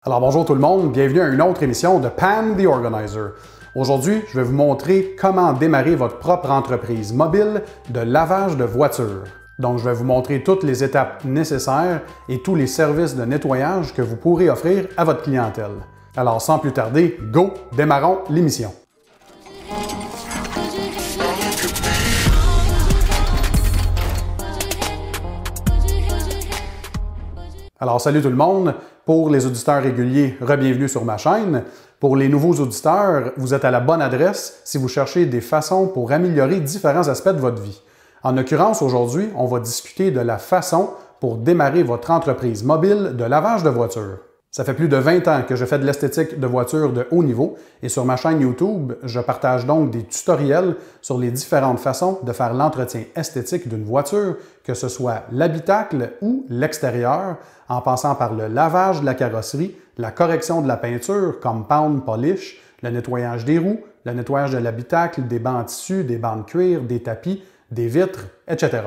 Alors bonjour tout le monde, bienvenue à une autre émission de Pam the Organizer. Aujourd'hui, je vais vous montrer comment démarrer votre propre entreprise mobile de lavage de voitures. Donc je vais vous montrer toutes les étapes nécessaires et tous les services de nettoyage que vous pourrez offrir à votre clientèle. Alors sans plus tarder, go, démarrons l'émission. Alors salut tout le monde, pour les auditeurs réguliers, re-bienvenue sur ma chaîne. Pour les nouveaux auditeurs, vous êtes à la bonne adresse si vous cherchez des façons pour améliorer différents aspects de votre vie. En l'occurrence, aujourd'hui, on va discuter de la façon pour démarrer votre entreprise mobile de lavage de voitures. Ça fait plus de 20 ans que je fais de l'esthétique de voitures de haut niveau et sur ma chaîne YouTube, je partage donc des tutoriels sur les différentes façons de faire l'entretien esthétique d'une voiture, que ce soit l'habitacle ou l'extérieur, en passant par le lavage de la carrosserie, la correction de la peinture, compound polish, le nettoyage des roues, le nettoyage de l'habitacle, des bancs en tissu, des bancs de cuir, des tapis, des vitres, etc.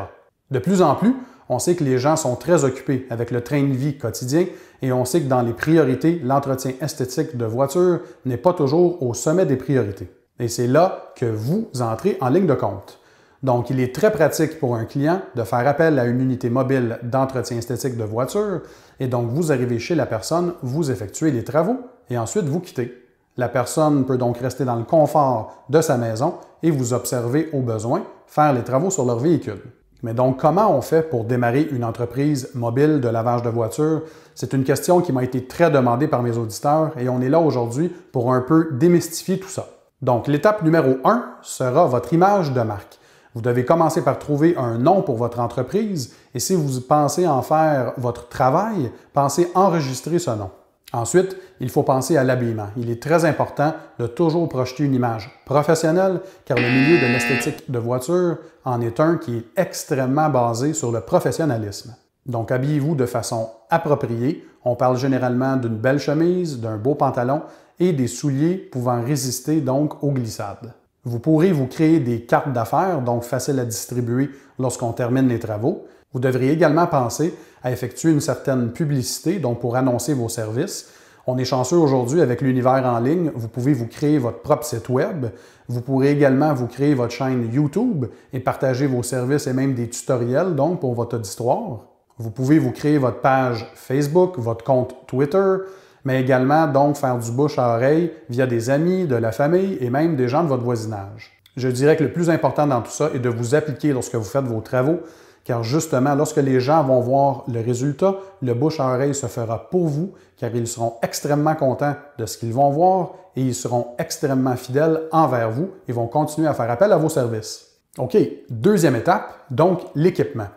De plus en plus, on sait que les gens sont très occupés avec le train de vie quotidien et on sait que dans les priorités, l'entretien esthétique de voiture n'est pas toujours au sommet des priorités. Et c'est là que vous entrez en ligne de compte. Donc, il est très pratique pour un client de faire appel à une unité mobile d'entretien esthétique de voiture et donc vous arrivez chez la personne, vous effectuez les travaux et ensuite vous quittez. La personne peut donc rester dans le confort de sa maison et vous observer au besoin faire les travaux sur leur véhicule. Mais donc, comment on fait pour démarrer une entreprise mobile de lavage de voitures? C'est une question qui m'a été très demandée par mes auditeurs et on est là aujourd'hui pour un peu démystifier tout ça. Donc, l'étape numéro 1 sera votre image de marque. Vous devez commencer par trouver un nom pour votre entreprise et si vous pensez en faire votre travail, pensez enregistrer ce nom. Ensuite, il faut penser à l'habillement. Il est très important de toujours projeter une image professionnelle car le milieu de l'esthétique de voiture en est un qui est extrêmement basé sur le professionnalisme. Donc, habillez-vous de façon appropriée. On parle généralement d'une belle chemise, d'un beau pantalon et des souliers pouvant résister donc aux glissades. Vous pourrez vous créer des cartes d'affaires, donc faciles à distribuer lorsqu'on termine les travaux. Vous devriez également penser à effectuer une certaine publicité, donc pour annoncer vos services. On est chanceux aujourd'hui avec l'univers en ligne, vous pouvez vous créer votre propre site web. Vous pourrez également vous créer votre chaîne YouTube et partager vos services et même des tutoriels donc pour votre auditoire. Vous pouvez vous créer votre page Facebook, votre compte Twitter, mais également donc faire du bouche à oreille via des amis, de la famille et même des gens de votre voisinage. Je dirais que le plus important dans tout ça est de vous appliquer lorsque vous faites vos travaux, car justement, lorsque les gens vont voir le résultat, le bouche à oreille se fera pour vous, car ils seront extrêmement contents de ce qu'ils vont voir et ils seront extrêmement fidèles envers vous et vont continuer à faire appel à vos services. OK, deuxième étape, donc l'équipement.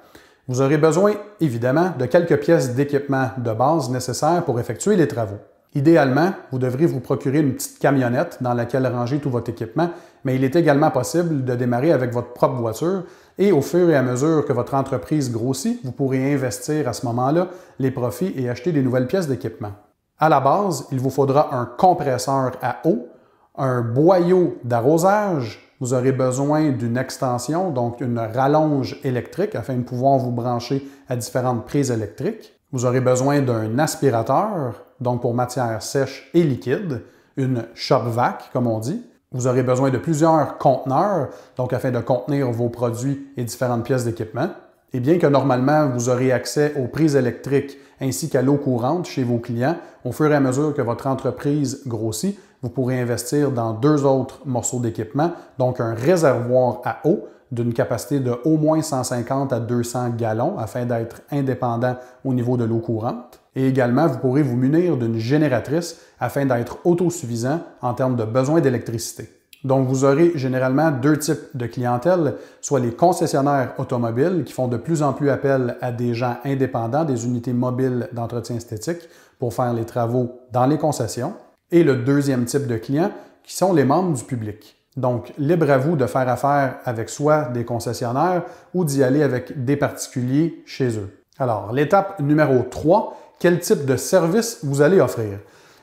Vous aurez besoin, évidemment, de quelques pièces d'équipement de base nécessaires pour effectuer les travaux. Idéalement, vous devrez vous procurer une petite camionnette dans laquelle ranger tout votre équipement, mais il est également possible de démarrer avec votre propre voiture et au fur et à mesure que votre entreprise grossit, vous pourrez investir à ce moment-là les profits et acheter des nouvelles pièces d'équipement. À la base, il vous faudra un compresseur à eau, un boyau d'arrosage, vous aurez besoin d'une extension, donc une rallonge électrique afin de pouvoir vous brancher à différentes prises électriques. Vous aurez besoin d'un aspirateur, donc pour matière sèche et liquide, une shop vac, comme on dit. Vous aurez besoin de plusieurs conteneurs, donc afin de contenir vos produits et différentes pièces d'équipement. Et bien que normalement, vous aurez accès aux prises électriques ainsi qu'à l'eau courante chez vos clients, au fur et à mesure que votre entreprise grossit, vous pourrez investir dans deux autres morceaux d'équipement, donc un réservoir à eau d'une capacité de au moins 150 à 200 gallons afin d'être indépendant au niveau de l'eau courante. Et également, vous pourrez vous munir d'une génératrice afin d'être autosuffisant en termes de besoin d'électricité. Donc, vous aurez généralement deux types de clientèle, soit les concessionnaires automobiles qui font de plus en plus appel à des gens indépendants, des unités mobiles d'entretien esthétique pour faire les travaux dans les concessions, et le deuxième type de clients qui sont les membres du public. Donc, libre à vous de faire affaire avec soit des concessionnaires ou d'y aller avec des particuliers chez eux. Alors, l'étape numéro 3, quel type de service vous allez offrir?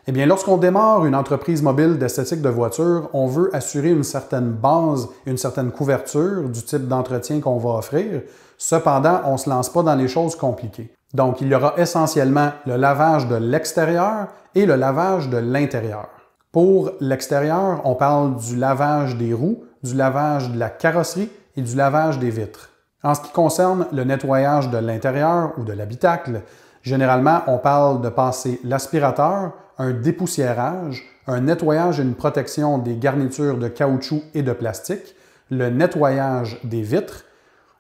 Eh bien, lorsqu'on démarre une entreprise mobile d'esthétique de voiture, on veut assurer une certaine base, une certaine couverture du type d'entretien qu'on va offrir. Cependant, on ne se lance pas dans les choses compliquées. Donc, il y aura essentiellement le lavage de l'extérieur et le lavage de l'intérieur. Pour l'extérieur, on parle du lavage des roues, du lavage de la carrosserie et du lavage des vitres. En ce qui concerne le nettoyage de l'intérieur ou de l'habitacle, généralement, on parle de passer l'aspirateur, un dépoussiérage, un nettoyage et une protection des garnitures de caoutchouc et de plastique, le nettoyage des vitres,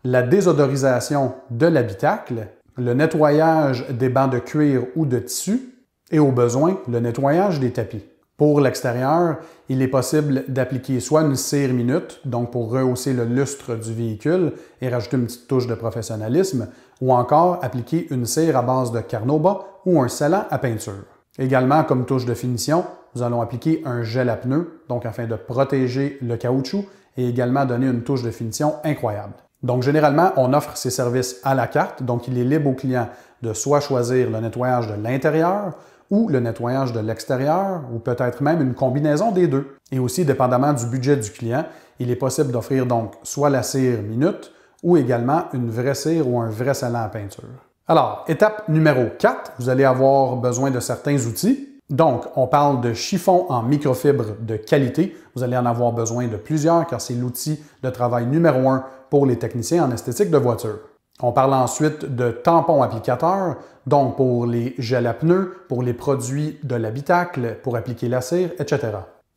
la désodorisation de l'habitacle, le nettoyage des bancs de cuir ou de tissu et au besoin, le nettoyage des tapis. Pour l'extérieur, il est possible d'appliquer soit une cire minute, donc pour rehausser le lustre du véhicule et rajouter une petite touche de professionnalisme, ou encore appliquer une cire à base de Carnauba ou un scellant à peinture. Également, comme touche de finition, nous allons appliquer un gel à pneus, donc afin de protéger le caoutchouc et également donner une touche de finition incroyable. Donc, généralement, on offre ces services à la carte, donc il est libre au client de soit choisir le nettoyage de l'intérieur ou le nettoyage de l'extérieur, ou peut-être même une combinaison des deux. Et aussi, dépendamment du budget du client, il est possible d'offrir donc soit la cire minute ou également une vraie cire ou un vrai scellant à peinture. Alors, étape numéro 4, vous allez avoir besoin de certains outils. Donc, on parle de chiffon en microfibre de qualité. Vous allez en avoir besoin de plusieurs car c'est l'outil de travail numéro 1 pour les techniciens en esthétique de voiture. On parle ensuite de tampons applicateurs, donc pour les gels à pneus, pour les produits de l'habitacle, pour appliquer la cire, etc.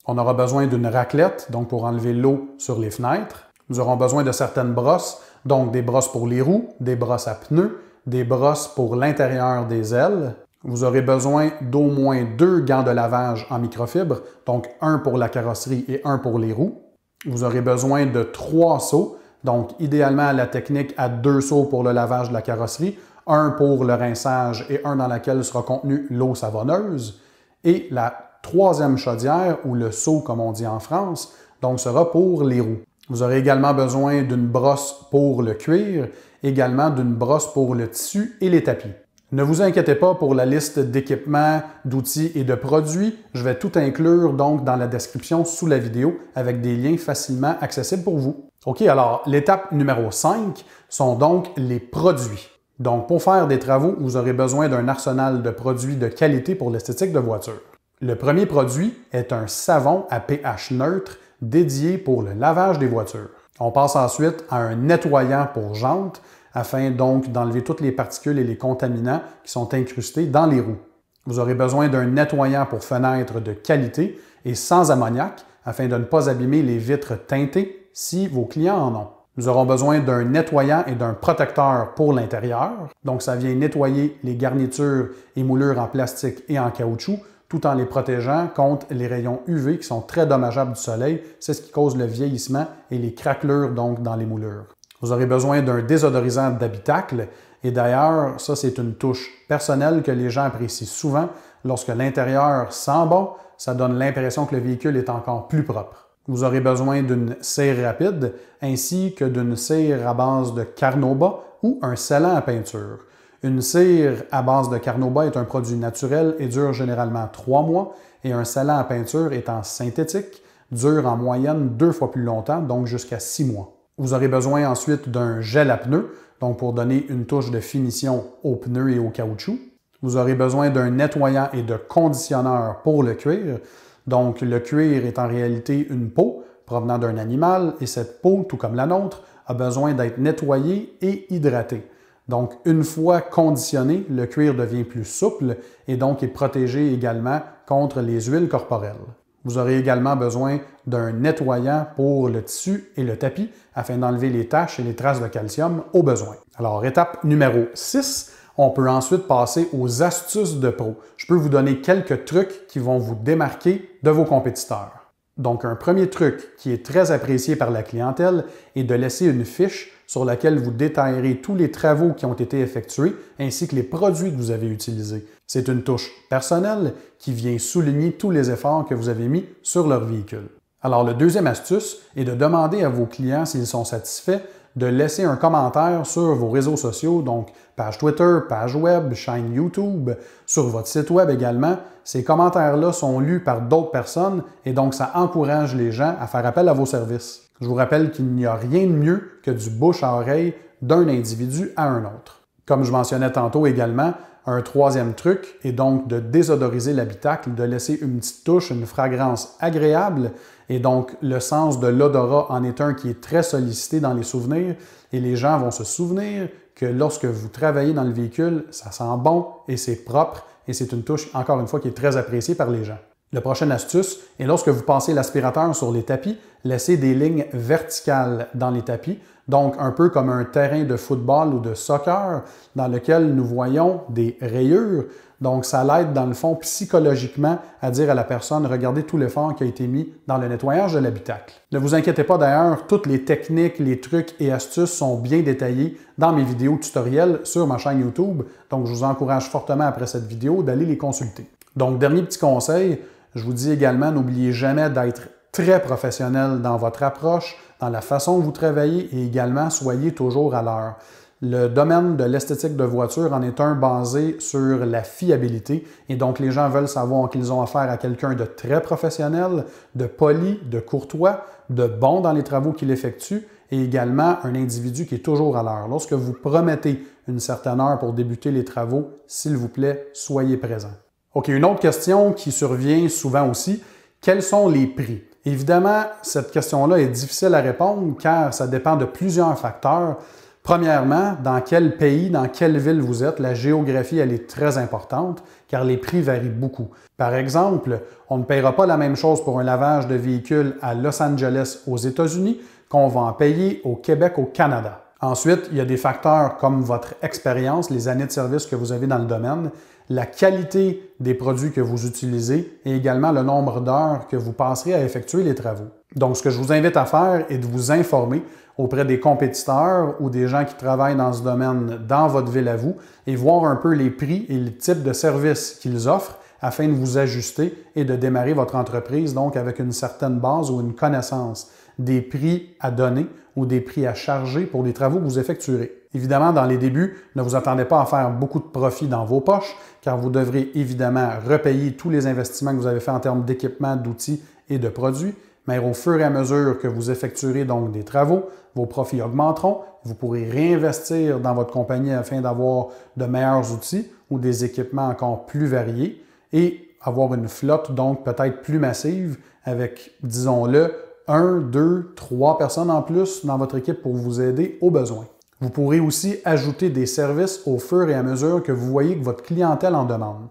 On aura besoin d'une raclette, donc pour enlever l'eau sur les fenêtres. Nous aurons besoin de certaines brosses, donc des brosses pour les roues, des brosses à pneus, des brosses pour l'intérieur des ailes. Vous aurez besoin d'au moins 2 gants de lavage en microfibre, donc un pour la carrosserie et un pour les roues. Vous aurez besoin de 3 seaux, donc idéalement la technique à 2 seaux pour le lavage de la carrosserie, un pour le rinçage et un dans lequel sera contenue l'eau savonneuse. Et la 3e chaudière, ou le seau comme on dit en France, donc sera pour les roues. Vous aurez également besoin d'une brosse pour le cuir, également d'une brosse pour le tissu et les tapis. Ne vous inquiétez pas pour la liste d'équipements, d'outils et de produits. Je vais tout inclure donc dans la description sous la vidéo avec des liens facilement accessibles pour vous. OK, alors l'étape numéro 5 sont donc les produits. Donc pour faire des travaux, vous aurez besoin d'un arsenal de produits de qualité pour l'esthétique de voiture. Le premier produit est un savon à pH neutre dédié pour le lavage des voitures. On passe ensuite à un nettoyant pour jantes, afin donc d'enlever toutes les particules et les contaminants qui sont incrustés dans les roues. Vous aurez besoin d'un nettoyant pour fenêtres de qualité et sans ammoniac, afin de ne pas abîmer les vitres teintées si vos clients en ont. Nous aurons besoin d'un nettoyant et d'un protecteur pour l'intérieur. Donc, ça vient nettoyer les garnitures et moulures en plastique et en caoutchouc, tout en les protégeant contre les rayons UV qui sont très dommageables du soleil. C'est ce qui cause le vieillissement et les craquelures donc dans les moulures. Vous aurez besoin d'un désodorisant d'habitacle et d'ailleurs, ça c'est une touche personnelle que les gens apprécient souvent. Lorsque l'intérieur sent bon, ça donne l'impression que le véhicule est encore plus propre. Vous aurez besoin d'une cire rapide ainsi que d'une cire à base de Carnauba ou un scellant à peinture. Une cire à base de Carnauba est un produit naturel et dure généralement 3 mois et un scellant à peinture étant synthétique dure en moyenne 2 fois plus longtemps, donc jusqu'à 6 mois. Vous aurez besoin ensuite d'un gel à pneus, donc pour donner une touche de finition aux pneus et au caoutchouc. Vous aurez besoin d'un nettoyant et de conditionneur pour le cuir. Donc le cuir est en réalité une peau provenant d'un animal et cette peau, tout comme la nôtre, a besoin d'être nettoyée et hydratée. Donc une fois conditionné, le cuir devient plus souple et donc est protégé également contre les huiles corporelles. Vous aurez également besoin d'un nettoyant pour le tissu et le tapis afin d'enlever les taches et les traces de calcium au besoin. Alors, étape numéro 6, on peut ensuite passer aux astuces de pro. Je peux vous donner quelques trucs qui vont vous démarquer de vos compétiteurs. Donc, un premier truc qui est très apprécié par la clientèle est de laisser une fiche sur laquelle vous détaillerez tous les travaux qui ont été effectués ainsi que les produits que vous avez utilisés. C'est une touche personnelle qui vient souligner tous les efforts que vous avez mis sur leur véhicule. Alors, le deuxième astuce est de demander à vos clients s'ils sont satisfaits de laisser un commentaire sur vos réseaux sociaux, donc page Twitter, page web, chaîne YouTube, sur votre site web également. Ces commentaires-là sont lus par d'autres personnes et donc ça encourage les gens à faire appel à vos services. Je vous rappelle qu'il n'y a rien de mieux que du bouche à oreille d'un individu à un autre. Comme je mentionnais tantôt également, un troisième truc est donc de désodoriser l'habitacle, de laisser une petite touche, une fragrance agréable. Et donc, le sens de l'odorat en est un qui est très sollicité dans les souvenirs. Et les gens vont se souvenir que lorsque vous travaillez dans le véhicule, ça sent bon et c'est propre. Et c'est une touche, encore une fois, qui est très appréciée par les gens. La prochaine astuce est lorsque vous passez l'aspirateur sur les tapis, laissez des lignes verticales dans les tapis, donc un peu comme un terrain de football ou de soccer dans lequel nous voyons des rayures. Donc ça l'aide dans le fond psychologiquement à dire à la personne « Regardez tout l'effort qui a été mis dans le nettoyage de l'habitacle ». Ne vous inquiétez pas d'ailleurs, toutes les techniques, les trucs et astuces sont bien détaillés dans mes vidéos tutoriels sur ma chaîne YouTube, donc je vous encourage fortement après cette vidéo d'aller les consulter. Donc dernier petit conseil, je vous dis également, n'oubliez jamais d'être très professionnel dans votre approche, dans la façon dont vous travaillez et également soyez toujours à l'heure. Le domaine de l'esthétique de voiture en est un basé sur la fiabilité et donc les gens veulent savoir qu'ils ont affaire à quelqu'un de très professionnel, de poli, de courtois, de bon dans les travaux qu'il effectue et également un individu qui est toujours à l'heure. Lorsque vous promettez une certaine heure pour débuter les travaux, s'il vous plaît, soyez présent. OK, une autre question qui survient souvent aussi, quels sont les prix? Évidemment, cette question-là est difficile à répondre car ça dépend de plusieurs facteurs. Premièrement, dans quel pays, dans quelle ville vous êtes, la géographie, elle est très importante car les prix varient beaucoup. Par exemple, on ne paiera pas la même chose pour un lavage de véhicule à Los Angeles aux États-Unis qu'on va en payer au Québec au Canada. Ensuite, il y a des facteurs comme votre expérience, les années de service que vous avez dans le domaine, la qualité des produits que vous utilisez et également le nombre d'heures que vous passerez à effectuer les travaux. Donc, ce que je vous invite à faire est de vous informer auprès des compétiteurs ou des gens qui travaillent dans ce domaine dans votre ville à vous et voir un peu les prix et le type de services qu'ils offrent afin de vous ajuster et de démarrer votre entreprise donc avec une certaine base ou une connaissance des prix à donner ou des prix à charger pour les travaux que vous effectuerez. Évidemment, dans les débuts, ne vous attendez pas à faire beaucoup de profit dans vos poches, car vous devrez évidemment repayer tous les investissements que vous avez faits en termes d'équipement, d'outils et de produits, mais au fur et à mesure que vous effectuerez donc des travaux, vos profits augmenteront, vous pourrez réinvestir dans votre compagnie afin d'avoir de meilleurs outils ou des équipements encore plus variés et avoir une flotte donc peut-être plus massive avec, disons-le, 1, 2, 3 personnes en plus dans votre équipe pour vous aider aux besoins. Vous pourrez aussi ajouter des services au fur et à mesure que vous voyez que votre clientèle en demande.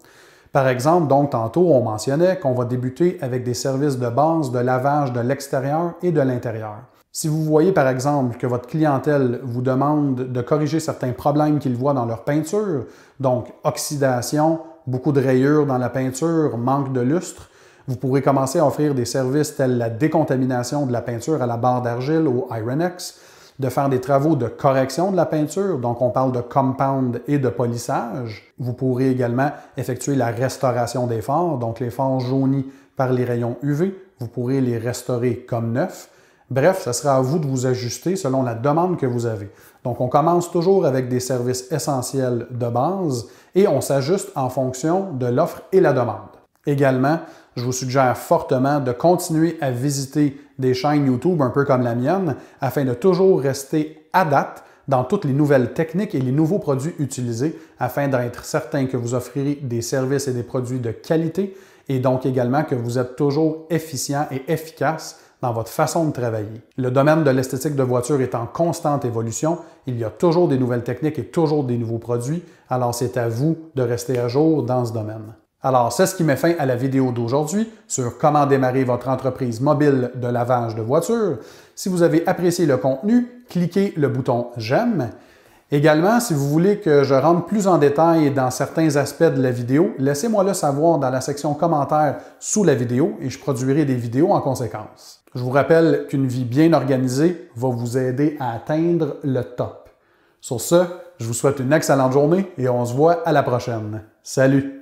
Par exemple, donc tantôt, on mentionnait qu'on va débuter avec des services de base de lavage de l'extérieur et de l'intérieur. Si vous voyez par exemple que votre clientèle vous demande de corriger certains problèmes qu'ils voient dans leur peinture, donc oxydation, beaucoup de rayures dans la peinture, manque de lustre, vous pourrez commencer à offrir des services tels la décontamination de la peinture à la barre d'argile au Iron-X, de faire des travaux de correction de la peinture, donc on parle de compound et de polissage. Vous pourrez également effectuer la restauration des phares, donc les phares jaunis par les rayons UV, vous pourrez les restaurer comme neufs. Bref, ce sera à vous de vous ajuster selon la demande que vous avez. Donc on commence toujours avec des services essentiels de base et on s'ajuste en fonction de l'offre et la demande. Également, je vous suggère fortement de continuer à visiter des chaînes YouTube un peu comme la mienne afin de toujours rester à date dans toutes les nouvelles techniques et les nouveaux produits utilisés afin d'être certain que vous offrirez des services et des produits de qualité et donc également que vous êtes toujours efficient et efficace dans votre façon de travailler. Le domaine de l'esthétique de voiture est en constante évolution. Il y a toujours des nouvelles techniques et toujours des nouveaux produits. Alors c'est à vous de rester à jour dans ce domaine. Alors, c'est ce qui met fin à la vidéo d'aujourd'hui sur comment démarrer votre entreprise mobile de lavage de voitures. Si vous avez apprécié le contenu, cliquez le bouton « J'aime ». Également, si vous voulez que je rentre plus en détail dans certains aspects de la vidéo, laissez-moi le savoir dans la section commentaires sous la vidéo et je produirai des vidéos en conséquence. Je vous rappelle qu'une vie bien organisée va vous aider à atteindre le top. Sur ce, je vous souhaite une excellente journée et on se voit à la prochaine. Salut!